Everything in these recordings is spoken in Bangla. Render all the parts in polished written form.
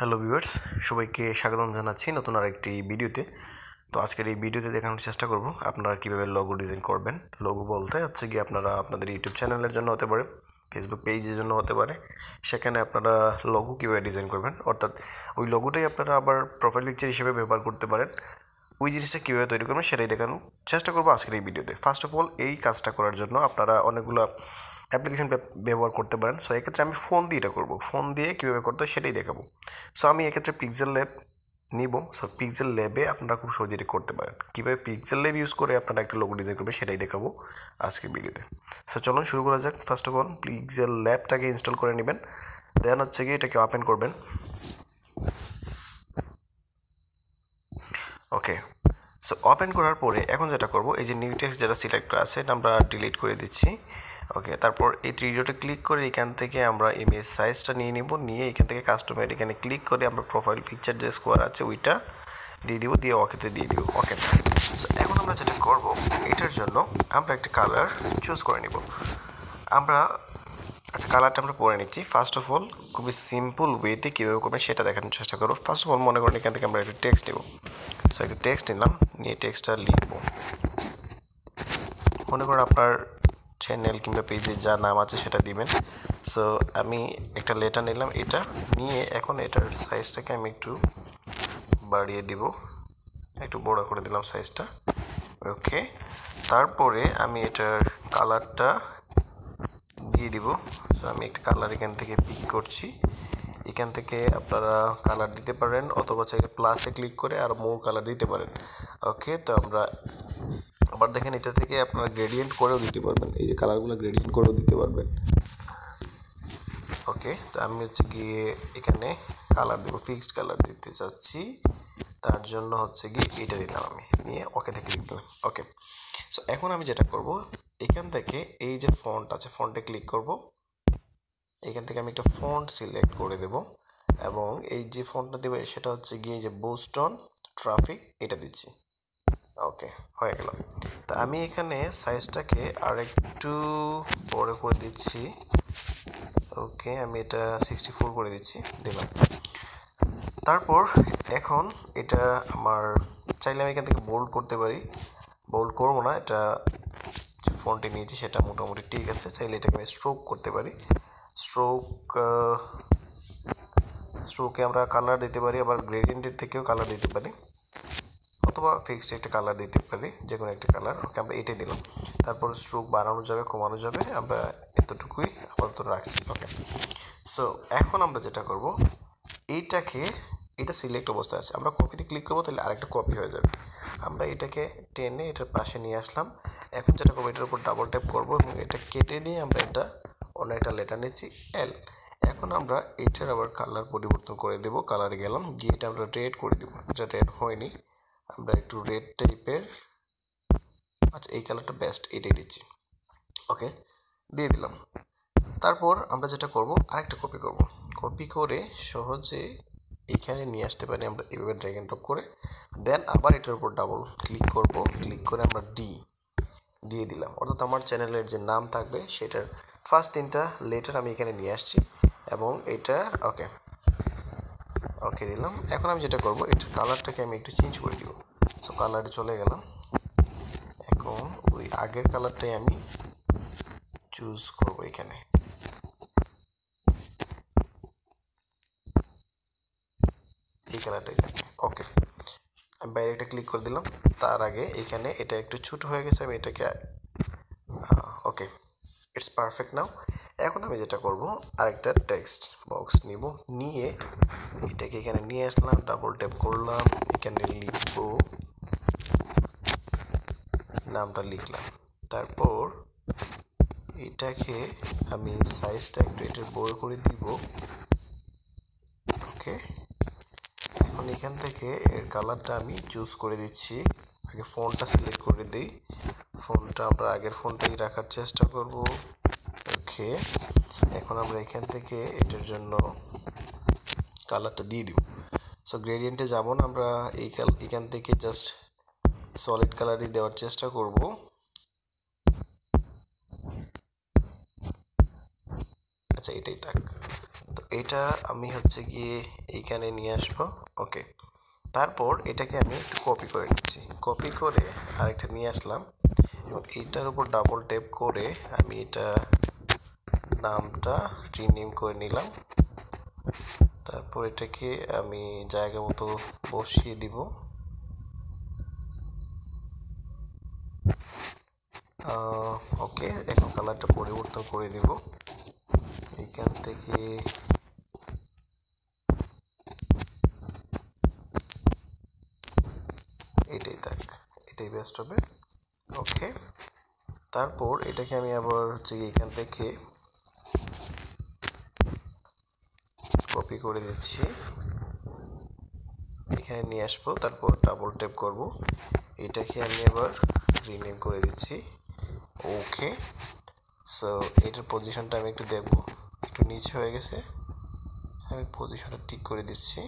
হ্যালো ভিউয়ার্স, সবাইকে স্বাগতম জানাচ্ছি নতুন আরেকটি ভিডিওতে। তো আজকের এই ভিডিওতে দেখানোর চেষ্টা করব আপনারা কীভাবে লোগো ডিজাইন করবেন। লোগো বলতে হচ্ছে কি আপনারা আপনাদের ইউটিউব চ্যানেলের জন্য হতে পারে, ফেসবুক পেজের জন্য হতে পারে, সেখানে আপনারা লোগো কীভাবে ডিজাইন করবেন, অর্থাৎ ওই লোগোটাই আপনারা আবার প্রোফাইল পিকচার হিসেবে ব্যবহার করতে পারেন। ওই জিনিসটা কীভাবে তৈরি করবেন সেটাই দেখানোর চেষ্টা করবো আজকের এই ভিডিওতে। ফার্স্ট অফ অল এই কাজটা করার জন্য আপনারা অনেকগুলো অ্যাপ্লিকেশন ব্যবহার করতে পারেন। সো এক্ষেত্রে আমি ফোন দিয়ে এটা করবো, ফোন দিয়ে কীভাবে করতে হয় সেটাই দেখাবো। সো আমি এক্ষেত্রে পিক্সেল ল্যাব নিব। সো পিক্সেল ল্যাবে আপনারা খুব সহজে এটা করতে পারেন। কীভাবে পিক্সেল ল্যাব ইউজ করে আপনারা একটা লোগো ডিজাইন করবে সেটাই দেখাবো আজকের ভিডিওতে। সো চলুন শুরু করা যাক। ফার্স্ট অফ অল পিক্সেল ল্যাবটাকে ইনস্টল করে নেবেন, দেন হচ্ছে গিয়ে এটাকে ওপেন করবেন। ওকে, সো ওপেন করার পরে এখন যেটা করব, এই যে নিউ টেক্সট যেটা সিলেক্ট করা আছে এটা আমরা ডিলিট করে দিচ্ছি। ওকে, তারপর এই থ্রি ডটে ক্লিক করে এখান থেকে আমরা ইমেজ সাইজটা নিয়ে নিব, নিয়ে এখান থেকে কাস্টমাইজ এখানে ক্লিক করে আমরা প্রোফাইল পিকচার যে স্কোয়ার আছে ওইটা দিয়ে দিব, দিয়ে ওকেতে দিয়ে দিব। ওকে, সো এখন আমরা যেটা করব, এটার জন্য আমরা একটা কালার চুজ করে নিব। আচ্ছা, কালারটা আমরা পরে নিচ্ছি। ফার্স্ট অফ অল খুবই সিম্পল ওয়েতে কীভাবে করবেন সেটা দেখানোর চেষ্টা করব। ফার্স্ট অফ অল মনে করেন এখান থেকে আমরা একটা টেক্সট নেব। সো একটা টেক্সট নিলাম, নিয়ে টেক্সটটা লিখব। মনে করেন আপনার চ্যানেল কিংবা পেজে যা নাম আছে সেটা দিবেন। সো আমি একটা লেটার নিলাম, এটা নিয়ে এখন এটার সাইজটাকে আমি একটু বাড়িয়ে দিব, একটু বড় করে দিলাম সাইজটা। ওকে, তারপরে আমি এটার কালারটা দিয়ে দিব। সো আমি একটা কালার এখান থেকে পিক করছি। এখান থেকে আপনারা কালার দিতে পারেন, অথবা চাইলে প্লাসে ক্লিক করে আর মোর কালার দিতে পারেন। ওকে, তো আমরা আবার দেখেন এটা থেকে আপনারা গ্রেডিয়েন্ট করেও দিতে পারবেন, এই যে কালারগুলো গ্রেডিয়েন্ট করেও দিতে পারবেন। ওকে, তো আমি হচ্ছে গিয়ে এখানে কালার দেবো, ফিক্সড কালার দিতে চাচ্ছি, তার জন্য হচ্ছে গিয়ে এটা দিলাম আমি, নিয়ে ওকেতে ক্লিক দিলাম। ওকে, সো এখন আমি যেটা করব, এখান থেকে এই যে ফন্ট আছে ফন্টে ক্লিক করব। এখান থেকে আমি একটা ফন্ট সিলেক্ট করে দেব, এবং এই যে ফন্টটা দেবো সেটা হচ্ছে গিয়ে যে বোস্টন ট্রাফিক এটা দিচ্ছি। ওকে, হয়ে গেল। তো আমি এখানে সাইজটাকে আর একটু বড় করে দিচ্ছি। ওকে, আমি এটা 64 করে দিচ্ছি, দিলাম। তারপর এখন এটা আমার চাইলে আমি এখান থেকে বোল্ড করতে পারি, বোল্ড করবো না, এটা যে ফন্টে নিয়েছি সেটা মোটামুটি ঠিক আছে। চাইলে এটাকে আমি স্ট্রোক করতে পারি। স্ট্রোকে আমরা কালার দিতে পারি, আবার গ্রেডিয়েন্টের থেকেও কালার দিতে পারি, অথবা ফিক্সড একটা কালার দিতে পারি, যে কোনো একটা কালার। ওকে, আমরা এটাই দিলাম। তারপর স্ট্রোক বাড়ানো যাবে, কমানো যাবে, আমরা এতটুকুই আপাতত রাখছি। ওকে, সো এখন আমরা যেটা করব, এটা সিলেক্ট অবস্থায় আছে, আমরা কপিতে ক্লিক করবো, তাহলে আরেকটা কপি হয়ে যাবে। আমরা এটাকে টেনে এটার পাশে নিয়ে আসলাম। এখন যেটা করবো, এটার উপর ডাবল ট্যাপ করবো এবং এটা কেটে দিয়ে আমরা এটা অন্য একটা লেটার নিচ্ছি, এল। এখন আমরা এটার আবার কালার পরিবর্তন করে দেব, কালারে গেলাম, গিয়ে এটা আমরা রেড করে দেবো। এটা রেড হয়নি, আমরা একটু রেড টাইপের, আচ্ছা এই কালারটা বেস্ট, এটাই দিচ্ছি। ওকে, দিয়ে দিলাম। তারপর আমরা যেটা করব, আরেকটা কপি করব, কপি করে সহজে এখানে নিয়ে আসতে পারি আমরা এভাবে ড্র্যাগ এন্ড ড্রপ করে। দেন আবার এটার উপর ডাবল ক্লিক করব, ক্লিক করে আমরা দিয়ে দিলাম, অর্থাৎ আমার চ্যানেলের যে নাম থাকবে সেটার ফার্স্ট 3টা লেটার আমি এখানে নিয়ে আসছি, এবং এটা ওকে ওকে দিলাম। এখন আমি যেটা করব, এটার কালারটাকে আমি একটু চেঞ্জ করে দিব। সো কালারে চলে গেলাম, এখন ওই আগের কালারটাই আমি চুজ করব এখানে। এই কালারটাই থাকবে। ওকে, আমি বাইরে একটা ক্লিক করে দিলাম। তার আগে এখানে এটা একটু ছোট হয়ে গেছে, আমি এটাকে ওকে, ইটস পারফেক্ট নাও। এখন আমি যেটা করব, আরেকটা টেক্সট বক্স নিব, নিয়ে এটাকে এখানে নিয়ে আসলাম, ডাবল ট্যাপ করলাম, এখানে লিখব, নামটা লিখলাম। তারপর এটাকে আমি সাইজটা একটু এটার বড় করে দিব। ওকে, এখন এখান থেকে এর কালারটা আমি চুজ করে দিচ্ছি। আগে ফন্টটা সিলেক্ট করে দিই, ফন্টটা আমরা আগের ফন্টটাই রাখার চেষ্টা করব। ওকে, এখন আমরা এখান থেকে এটার জন্য কালারটা দিয়ে দিব। সো গ্রেডিয়েন্টে যাব না, আমরা এখান থেকে জাস্ট সলিড কালারই দেওয়ার চেষ্টা করব। আচ্ছা এটাই থাক। তো এটা আমি হচ্ছে গিয়ে এইখানে নিয়ে আসবো। ওকে, তারপর এটাকে আমি একটু কপি করে নিচ্ছি, কপি করে আরেকটা নিয়ে আসলাম এবং এইটার উপর ডাবল ট্যাপ করে আমি এটা নামটা রিনেম করে নিলাম। তারপর এটাকে আমি জায়গা মতো বসিয়ে দিব। ওকে, এখন কালারটা পরিবর্তন করে দিব। এইখান থেকে এটাই থাক, এটাই বেস্ট হবে। ওকে, তারপর এটাকে আমি আবার হচ্ছে এখান থেকে কপি করে দিচ্ছি, এখানে নিয়ে আসবো। তারপর ডাবল ট্যাপ করব, এটাকে আমি আবার রিনেম করে দিচ্ছি। ওকে, সো এটার পজিশনটা আমি একটু দেখব, একটু নিচে হয়ে গেছে, আমি পজিশনটা ঠিক করে দিচ্ছি।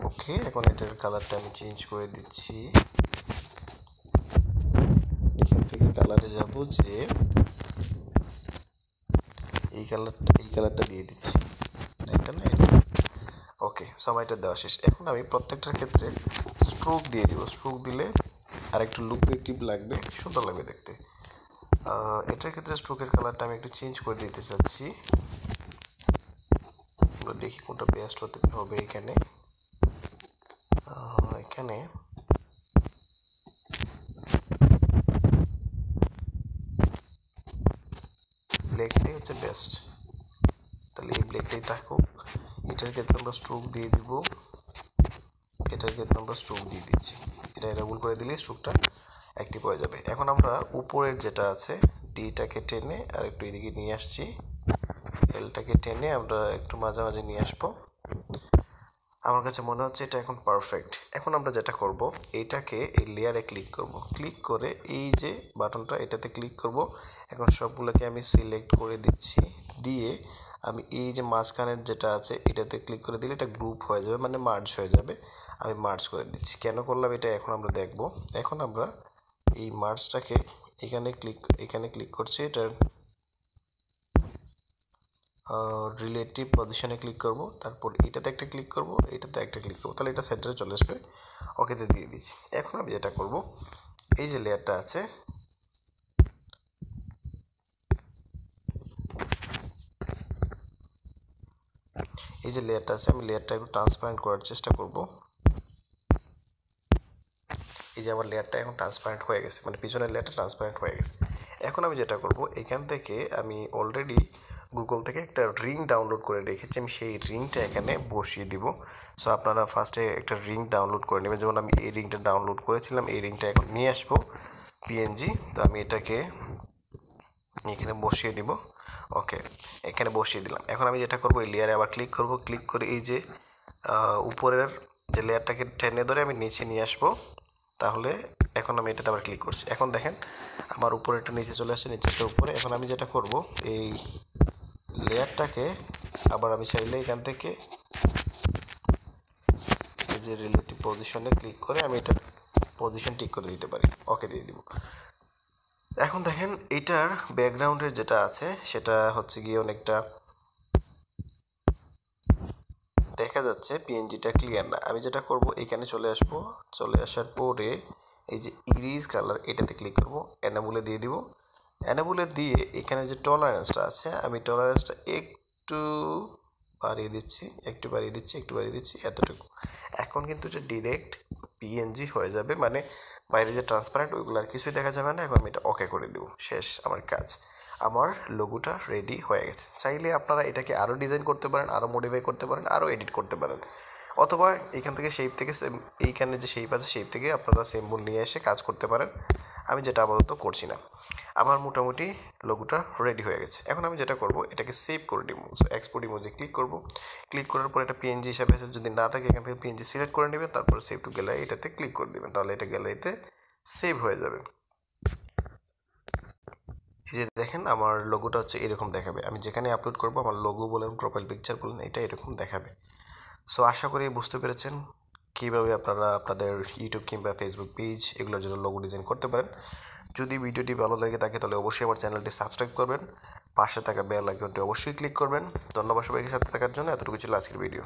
ওকে, এখন এটার কালারটা আমি চেঞ্জ করে দিচ্ছি। এখান থেকে কালারে যাব যে এই কালারটা দিয়ে দিচ্ছি, এটা না এটা। ওকে, সময়টা দেওয়া শেষ। এখন আমি প্রত্যেকটার ক্ষেত্রে স্ট্রোক দিয়ে দিব, স্ট্রোক দিলে আর একটু লুক্রেটিভ লাগবে, সুন্দর লাগবে দেখতে। এটার ক্ষেত্রে স্ট্রোকের কালারটা আমি একটু চেঞ্জ করে দিতে চাচ্ছি, আমরা দেখি কোনটা বেস্ট হতে হবে। এখানে ব্ল্যাকটাই হচ্ছে বেস্ট, তাহলে এই ব্ল্যাকটাই থাকুক। এটার ক্ষেত্রে আমরা স্ট্রোক দিয়ে দিব, এটার ক্ষেত্রে আমরা স্ট্রোক দিয়ে দিচ্ছি, এটা এনাবল করে দিলে স্ট্রোকটা অ্যাক্টিভ হয়ে যাবে। এখন আমরা উপরের যেটা আছে ডিটাকে টেনে আর একটু এদিকে নিয়ে আসছি, এলটাকে টেনে আমরা একটু মাঝামাঝি নিয়ে আসবো। আমার কাছে মনে হচ্ছে এটা এখন পারফেক্ট। এখন আমরা যেটা করব, এইটাকে এই লেয়ারে ক্লিক করব, ক্লিক করে এই যে বাটনটা এটাতে ক্লিক করব। এখন সবগুলোকে আমি সিলেক্ট করে দিচ্ছি, দিয়ে আমি এই যে মাঝখানের যেটা আছে এটাতে ক্লিক করে দিলে এটা গ্রুপ হয়ে যাবে, মানে মার্জ হয়ে যাবে। আমি মার্জ করে দিচ্ছি, কেন করলাম এটা এখন আমরা দেখব। এখন আমরা এই মার্জটাকে এখানে ক্লিক করছি, এটার রিলেটিভ পজিশনে ক্লিক করব, তারপর এটাতে একটা ক্লিক করব, এটাতে একটা ক্লিক করব, তাহলে এটা সেন্টারে চলে আসবে। ওকেতে দিয়ে দিচ্ছি। এখন আমি যেটা করব, এই যে লেয়ারটা আছে আমি লেয়ারটা একটু ট্রান্সপারেন্ট করার চেষ্টা করব। এই যে আমার লেয়ারটা এখন ট্রান্সপারেন্ট হয়ে গেছে, মানে পিছনের লেয়ারটা ট্রান্সপারেন্ট হয়ে গেছে। এখন আমি যেটা করব, এখান থেকে আমি অলরেডি গুগল থেকে একটা রিং ডাউনলোড করে রেখেছি, আমি সেই রিংটা এখানে বসিয়ে দিব। সো আপনারা ফার্স্টে একটা রিং ডাউনলোড করে নেবেন, যেমন আমি এই রিংটা ডাউনলোড করেছিলাম, এই রিংটা এখন নিয়ে আসবো পিএনজি। তো আমি এটাকে এখানে বসিয়ে দিব। ওকে, এখানে বসিয়ে দিলাম। এখন আমি যেটা করব, এই লেয়ারে আবার ক্লিক করব, ক্লিক করে এই যে উপরের যে লেয়ারটাকে টেনে ধরে আমি নিচে নিয়ে আসবো। তাহলে এখন আমি এটাতে আবার ক্লিক করছি, এখন দেখেন আমার উপরেরটা নিচে চলে আসছে, নিচেরটা উপরে। এখন আমি যেটা করব, এই লেয়ারটাকে আবার আমি চাইলে এখান থেকে এই যে রিলেটিভ পজিশনে ক্লিক করে আমি এটার পজিশন ঠিক করে দিতে পারি। ওকে দিয়ে দিব। এখন দেখেন এটার ব্যাকগ্রাউন্ডের যেটা আছে সেটা হচ্ছে গিয়ে অনেকটা দেখা যাচ্ছে, পিএনজিটা ক্লিয়ার না। আমি যেটা করব, এখানে চলে আসব, চলে আসার পরে এই যে ইরিজ কালার এটাতে ক্লিক করব, এনাবলে দিয়ে দিব। এনাবলে দিয়ে এখানে যে টলারেন্সটা আছে, আমি টলারেন্সটা একটু বাড়িয়ে দিচ্ছি, একটু বাড়িয়ে দিচ্ছি এতটুকু। এখন কিন্তু এটা ডিরেক্ট পিএনজি হয়ে যাবে, মানে বাইরে যে ট্রান্সপারেন্ট ওইগুলো আর কিছুই দেখা যাবে না। এখন আমি এটা ওকে করে দেবো, শেষ আমার কাজ। আমার লোগোটা রেডি হয়ে গেছে। চাইলে আপনারা এটাকে আরও ডিজাইন করতে পারেন, আরও মডিফাই করতে পারেন, আরও এডিট করতে পারেন, অথবা এখান থেকে শেপ থেকে এইখানে যে শেপ আছে শেপ থেকে আপনারা সিম্বল নিয়ে এসে কাজ করতে পারেন। আমি যেটা আপাতত করছি না। আমার মোটামুটি লোগোটা রেডি হয়ে গেছে। এখন আমি যেটা করব, এটাকে সেভ করে দিব। সো এক্সপোর্ট ইমোজে ক্লিক করব, ক্লিক করার পর এটা পিএনজি হিসাবে আছে, যদি না থাকে এখান থেকে পিএনজি সিলেক্ট করে নেবেন, তারপর সেভ টু গ্যালারি এটাতে ক্লিক করে দেবেন, তাহলে এটা গ্যালারিতে সেভ হয়ে যাবে। এই যে দেখেন আমার লোগোটা হচ্ছে এরকম দেখাবে, আমি যেখানে আপলোড করব আমার লোগো বলেন, প্রোফাইল পিকচার বলেন, এটা এরকম দেখাবে। সো আশা করি বুঝতে পেরেছেন কীভাবে আপনারা আপনাদের ইউটিউব কিংবা ফেসবুক পেজ এগুলোর জন্য লোগো ডিজাইন করতে পারেন। যদি ভিডিওটি ভালো লাগে থাকে তাহলে অবশ্যই আমার চ্যানেলটি সাবস্ক্রাইব করবেন, পাশে থাকা বেল আইকনটি অবশ্যই ক্লিক করবেন। ধন্যবাদ সবাইকে সাথে থাকার জন্য। এতটুকু ছিল আজকের ভিডিও।